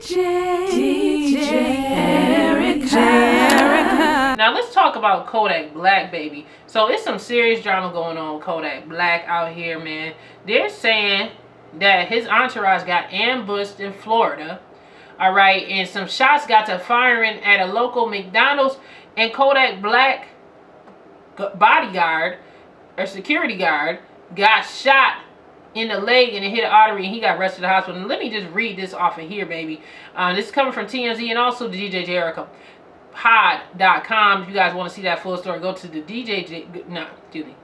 DJ Erica. Now let's talk about Kodak Black, baby. So it's some serious drama going on with Kodak Black out here, man. They're saying that his entourage got ambushed in Florida. All right, and some shots got to firing at a local McDonald's, and Kodak Black bodyguard or security guard got shot in the leg and it hit an artery, and he got rushed to the hospital. And let me just read this off of here, baby. This is coming from TMZ and also the DJ Erica pod.com. If you guys want to see that full story, go to the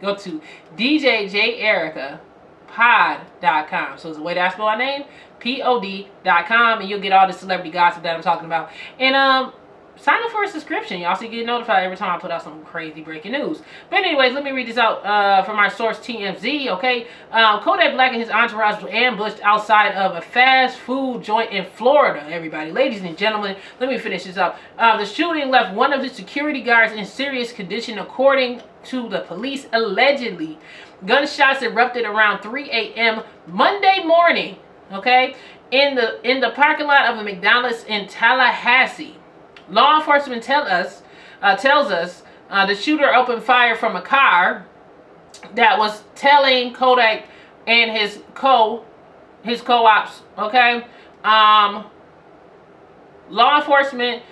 go to djerica.pod.com. So it's the way that I spell my name, pod.com, and you'll get all the celebrity gossip that I'm talking about. And sign up for a subscription, y'all, so you get notified every time I put out some crazy breaking news. But anyways, let me read this out from our source TMZ, okay? Kodak Black and his entourage were ambushed outside of a fast food joint in Florida, everybody. Ladies and gentlemen, let me finish this up. The shooting left one of the security guards in serious condition, according to the police, allegedly. Gunshots erupted around 3 a.m. Monday morning, okay, in the parking lot of a McDonald's in Tallahassee. Law enforcement tells us the shooter opened fire from a car that was tailing Kodak and his co-ops. Okay, law enforcement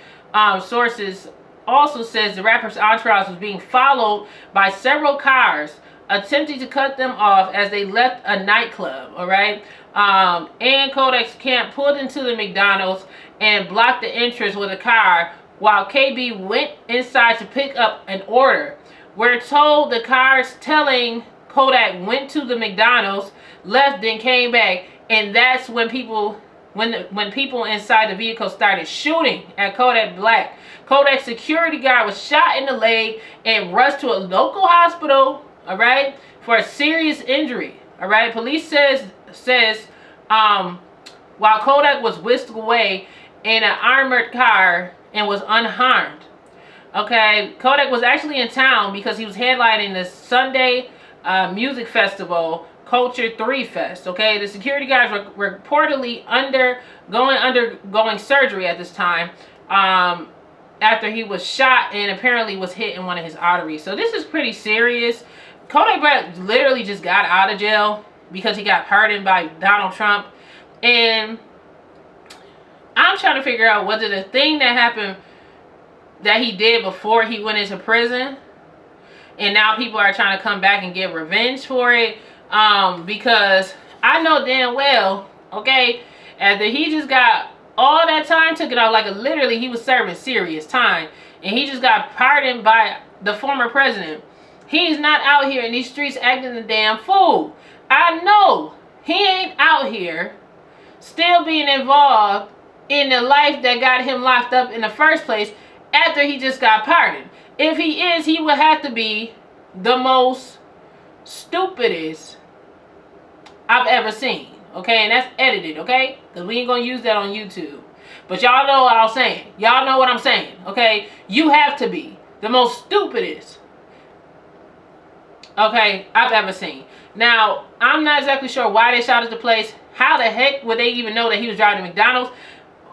sources also says the rapper's entourage was being followed by several cars attempting to cut them off as they left a nightclub. All right, and Kodak's camp pulled into the McDonald's and blocked the entrance with a car while KB went inside to pick up an order. We're told the cars telling Kodak went to the McDonald's, left, then came back, and that's when people inside the vehicle started shooting at Kodak Black. Kodak's security guard was shot in the leg and rushed to a local hospital, all right, for a serious injury. All right, police says while Kodak was whisked away in an armored car and was unharmed. Okay, Kodak was actually in town because he was headlining the Sunday music festival, Culture 3 Fest. Okay, the security guards were reportedly undergoing surgery at this time after he was shot and apparently was hit in one of his arteries. So this is pretty serious. Kodak Black literally just got out of jail because he got pardoned by Donald Trump. And I'm trying to figure out whether the thing that happened that he did before he went into prison, and now people are trying to come back and get revenge for it, because I know damn well, okay, after he just got all that time taken off, like literally he was serving serious time, and he just got pardoned by the former president. He's not out here in these streets acting a damn fool. I know he ain't out here still being involved in the life that got him locked up in the first place after he just got pardoned. If he is, he would have to be the most stupidest I've ever seen. Okay, and that's edited, okay? Because we ain't gonna use that on YouTube. But y'all know what I'm saying. Y'all know what I'm saying, okay? You have to be the most stupidest, okay, I've ever seen. Now, I'm not exactly sure why they shot at the place. How the heck would they even know that he was driving to McDonald's?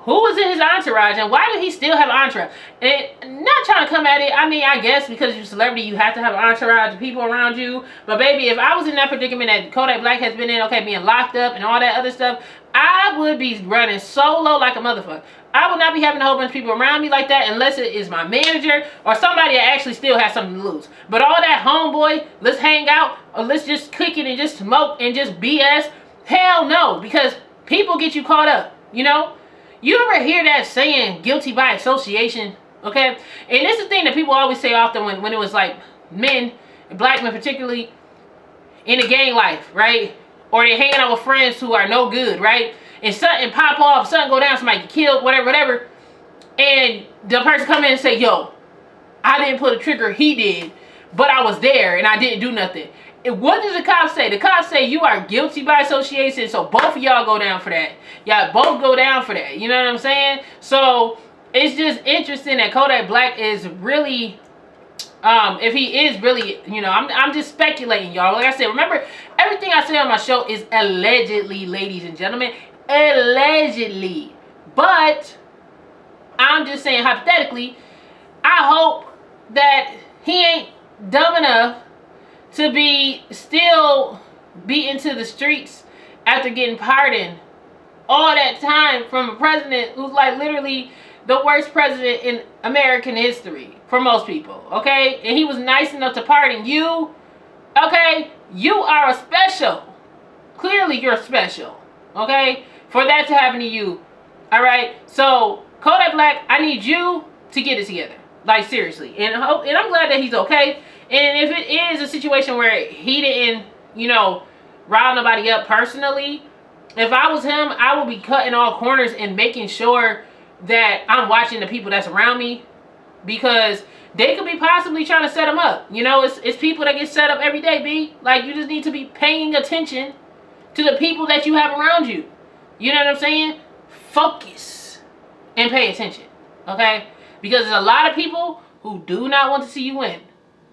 Who was in his entourage, and why did he still have an entourage? And not trying to come at it, I mean, I guess because you're a celebrity, you have to have an entourage of people around you. But baby, if I was in that predicament that Kodak Black has been in, okay, being locked up and all that other stuff, I would be running solo like a motherfucker. I would not be having a whole bunch of people around me like that unless it is my manager or somebody that actually still has something to lose. But all that homeboy, let's hang out, or let's just kick it and just smoke and just BS, hell no, because people get you caught up, you know? You ever hear that saying, guilty by association, okay? And this is the thing that people always say often when it was like men, black men particularly, in the gang life, right? Or they hanging out with friends who are no good, right? And something pop off, something go down, somebody get killed, whatever. And the person come in and say, yo, I didn't pull the trigger, he did, but I was there and I didn't do nothing. And what does the cops say? The cops say you are guilty by association, so both of y'all go down for that. Y'all both go down for that. You know what I'm saying? So it's just interesting that Kodak Black is really, if he is really, you know, I'm just speculating, y'all. Like I said, remember, everything I say on my show is allegedly, ladies and gentlemen. Allegedly. But I'm just saying, hypothetically, I hope that he ain't dumb enough to be still beaten to the streets after getting pardoned all that time from a president who's like literally the worst president in American history for most people, okay? And he was nice enough to pardon you, okay? You are a special. Clearly you're special, okay? For that to happen to you, all right? So, Kodak Black, I need you to get it together. Like, seriously. And I'm glad that he's okay. And if it is a situation where he didn't, you know, rile nobody up personally, if I was him, I would be cutting all corners and making sure that I'm watching the people that's around me, because they could be possibly trying to set him up. You know, it's people that get set up every day, B. Like, you just need to be paying attention to the people that you have around you. You know what I'm saying? Focus and pay attention, okay? Because there's a lot of people who do not want to see you win.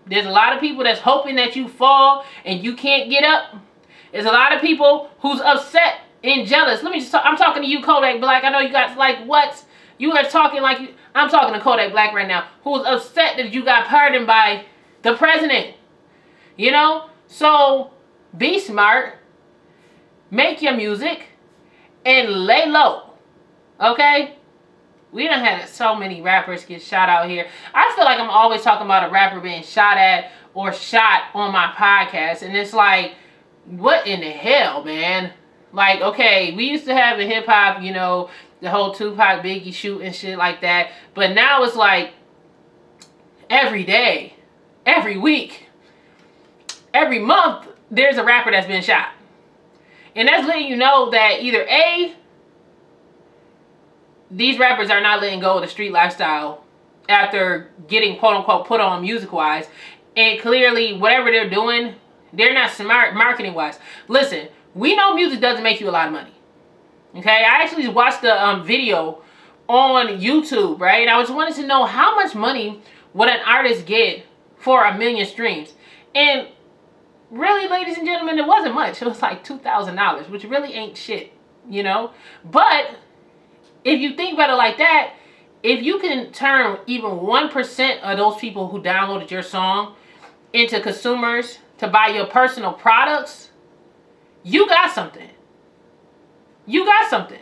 There's a lot of people that's hoping that you fall and you can't get up. There's a lot of people who's upset and jealous. Let me just talk. I'm talking to you, Kodak Black. I know you guys like, what? You are talking like you. I'm talking to Kodak Black right now, who's upset that you got pardoned by the president. You know? So, be smart. Make your music. And lay low. Okay? We done had so many rappers get shot out here. I feel like I'm always talking about a rapper being shot at or shot on my podcast. And it's like, what in the hell, man? Like, okay, we used to have in hip-hop, you know, the whole Tupac, Biggie shoot and shit like that. But now it's like, every day, every week, every month, there's a rapper that's been shot. And that's letting you know that either A, these rappers are not letting go of the street lifestyle after getting quote-unquote put on music-wise. And clearly, whatever they're doing, they're not smart marketing-wise. Listen, we know music doesn't make you a lot of money. Okay? I actually watched the video on YouTube, right? And I just wanted to know how much money would an artist get for 1 million streams. And really, ladies and gentlemen, it wasn't much. It was like $2,000, which really ain't shit, you know? But if you think about it like that, if you can turn even 1% of those people who downloaded your song into consumers to buy your personal products, you got something. You got something.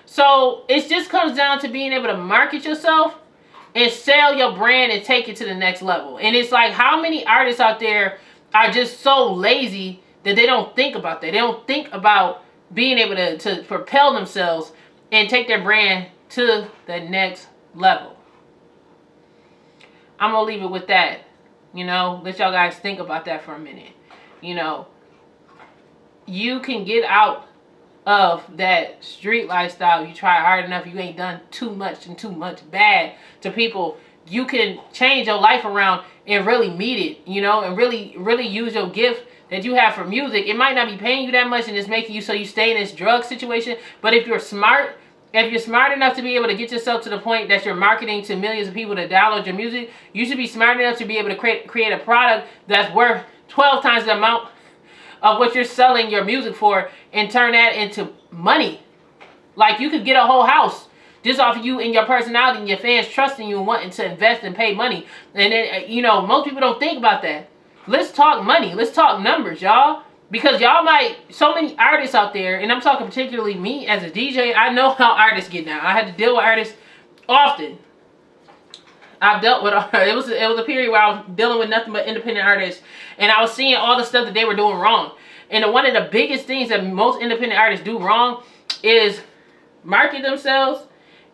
So it just comes down to being able to market yourself and sell your brand and take it to the next level. And it's like, how many artists out there are just so lazy that they don't think about that? They don't think about being able to propel themselves and take their brand to the next level. I'm going to leave it with that. You know, let y'all guys think about that for a minute. You know, you can get out of that street lifestyle. You try hard enough, you ain't done too much and too much bad to people. You can change your life around and really meet it, you know, and really use your gift that you have for music. It might not be paying you that much and it's making you so you stay in this drug situation. But if you're smart enough to be able to get yourself to the point that you're marketing to millions of people to download your music, you should be smart enough to be able to create a product that's worth 12 times the amount of what you're selling your music for and turn that into money. Like, you could get a whole house just off of you and your personality and your fans trusting you and wanting to invest and pay money. And then, you know, most people don't think about that. Let's talk money. Let's talk numbers, y'all. Because y'all might, so many artists out there, and I'm talking particularly me as a DJ, I know how artists get down. I had to deal with artists often. I've dealt with, it was a period where I was dealing with nothing but independent artists, and I was seeing all the stuff that they were doing wrong. And one of the biggest things that most independent artists do wrong is market themselves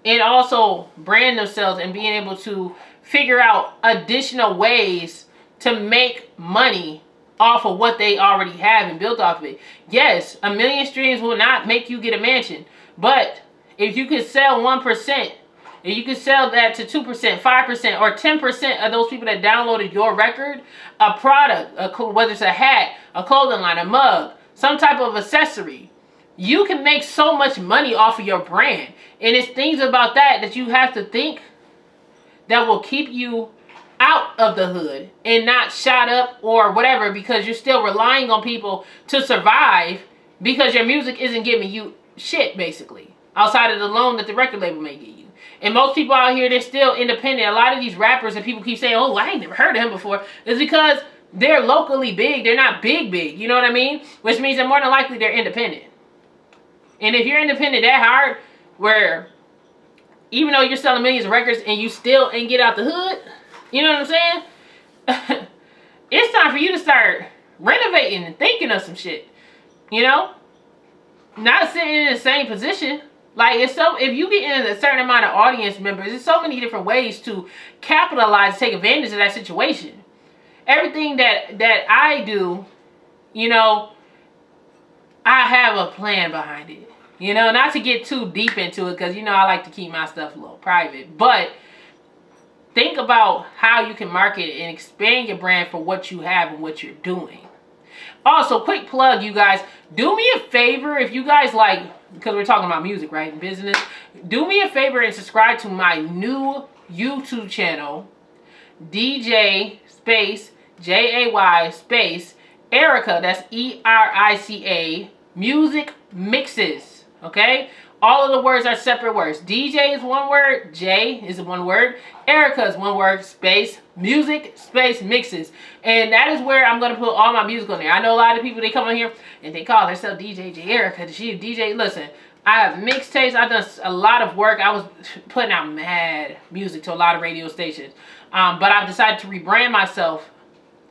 and also brand themselves and being able to figure out additional ways to make money off of what they already have and built off of it. Yes, 1 million streams will not make you get a mansion, but if you could sell 1%, if you could sell that to 2%, 5%, or 10% of those people that downloaded your record, a product, whether it's a hat, a clothing line, a mug, some type of accessory, you can make so much money off of your brand. And it's things about that you have to think that will keep you out of the hood and not shot up or whatever, because you're still relying on people to survive because your music isn't giving you shit, basically. outside of the loan that the record label may give you. And most people out here, they're still independent. A lot of these rappers that people keep saying, oh, I ain't never heard of him before, is because they're locally big. They're not big, you know what I mean? Which means that more than likely they're independent. And if you're independent that hard, where even though you're selling millions of records and you still ain't get out the hood, you know what I'm saying? It's time for you to start renovating and thinking of some shit. You know? Not sitting in the same position. Like, if you get in a certain amount of audience members, there's so many different ways to capitalize, take advantage of that situation. Everything that I do, you know, I have a plan behind it. You know, not to get too deep into it, because, you know, I like to keep my stuff a little private. But think about how you can market and expand your brand for what you have and what you're doing. Also, quick plug, you guys. Do me a favor if you guys like, because we're talking about music, right, and business. Do me a favor and subscribe to my new YouTube channel, DJ space JAY space Erica. That's ERICA Music Mixes. Okay? All of the words are separate words. DJ is one word, J is one word, Erica is one word, space, music, space, mixes. And that is where I'm going to put all my music on there. I know a lot of people, they come on here and they call themselves DJ J Erica. She a DJ. Listen, I have mixtapes. I've done a lot of work. I was putting out mad music to a lot of radio stations. But I've decided to rebrand myself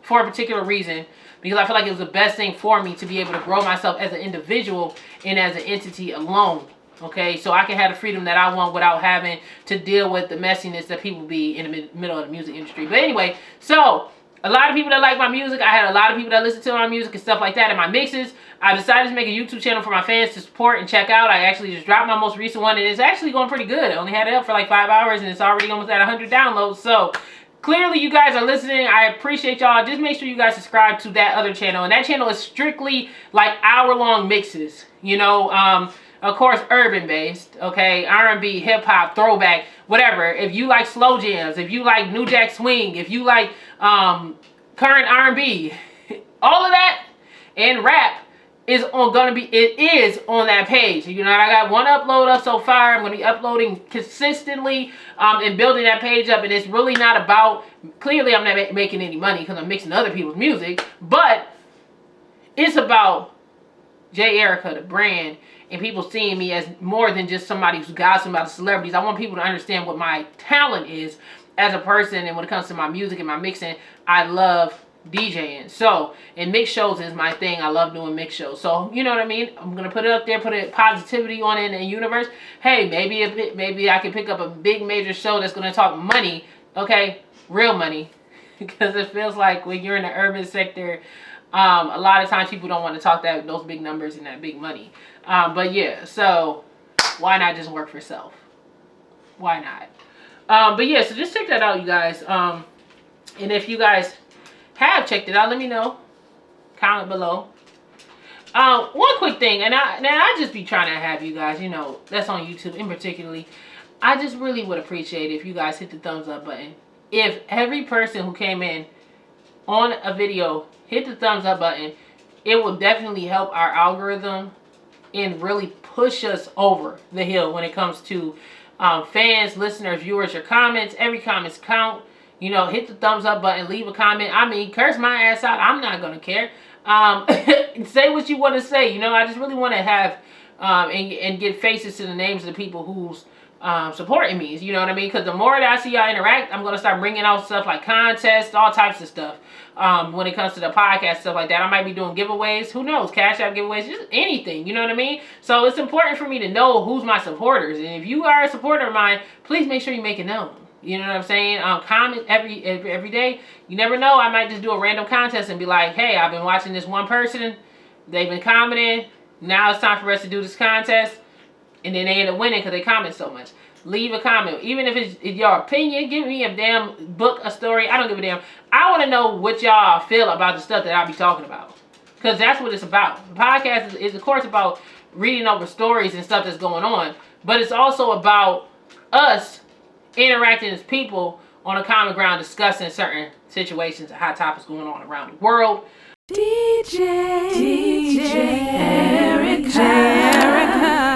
for a particular reason, because I feel like it was the best thing for me to be able to grow myself as an individual and as an entity alone. Okay, so I can have the freedom that I want without having to deal with the messiness that people be in the middle of the music industry. But anyway, so a lot of people that like my music, I had a lot of people that listen to my music and stuff like that in my mixes. I decided to make a YouTube channel for my fans to support and check out. I actually just dropped my most recent one, and it's actually going pretty good. I only had it up for like 5 hours, and it's already almost at 100 downloads. So clearly you guys are listening. I appreciate y'all. Just make sure you guys subscribe to that other channel, and that channel is strictly like hour-long mixes, you know. Of course, urban-based, okay, R&B, hip-hop, throwback, whatever. If you like slow jams, if you like New Jack Swing, if you like current R&B, all of that and rap is on on that page. You know, I got one upload up so far. I'm going to be uploading consistently and building that page up. And it's really not about, clearly I'm not making any money because I'm mixing other people's music, but it's about J Erica, the brand, and people seeing me as more than just somebody who's gossiping about the celebrities. I want people to understand what my talent is as a person, and when it comes to my music and my mixing, I love DJing. So, and mix shows is my thing. I love doing mix shows. So, you know what I mean? I'm going to put it up there, put a positivity on it in the universe. Hey, maybe I can pick up a big major show that's going to talk money, okay? Real money. Because it feels like when you're in the urban sector, a lot of times people don't want to talk those big numbers and that big money. But yeah, so why not just work for self? Why not? But yeah, so just check that out, you guys. And if you guys have checked it out, let me know. Comment below. One quick thing, and I just be trying to have you guys, you know, that's on YouTube in particularly. I just really would appreciate if you guys hit the thumbs up button. If every person who came in on a video hit the thumbs up button, it will definitely help our algorithm and really push us over the hill when it comes to fans, listeners, viewers, your comments. Every comments count. You know, hit the thumbs up button, leave a comment. I mean, curse my ass out. I'm not going to care. Say what you want to say. You know, I just really want to have and get faces to the names of the people who's supporting me. You know what I mean? Because the more that I see y'all interact, I'm going to start bringing out stuff like contests, all types of stuff. When it comes to the podcast, stuff like that. I might be doing giveaways. Who knows? Cash App giveaways. Just anything. You know what I mean? So it's important for me to know who's my supporters. And if you are a supporter of mine, please make sure you make it known. You know what I'm saying? Comment every day. You never know. I might just do a random contest and be like, hey, I've been watching this one person. They've been commenting. Now it's time for us to do this contest. And then they end up winning because they comment so much. Leave a comment. Even if it's your opinion, give me a damn book, a story. I don't give a damn. I want to know what y'all feel about the stuff that I be talking about. Because that's what it's about. The podcast is of course, about reading over stories and stuff that's going on. But it's also about us interacting as people on a common ground, discussing certain situations and hot topics going on around the world. DJ Erica.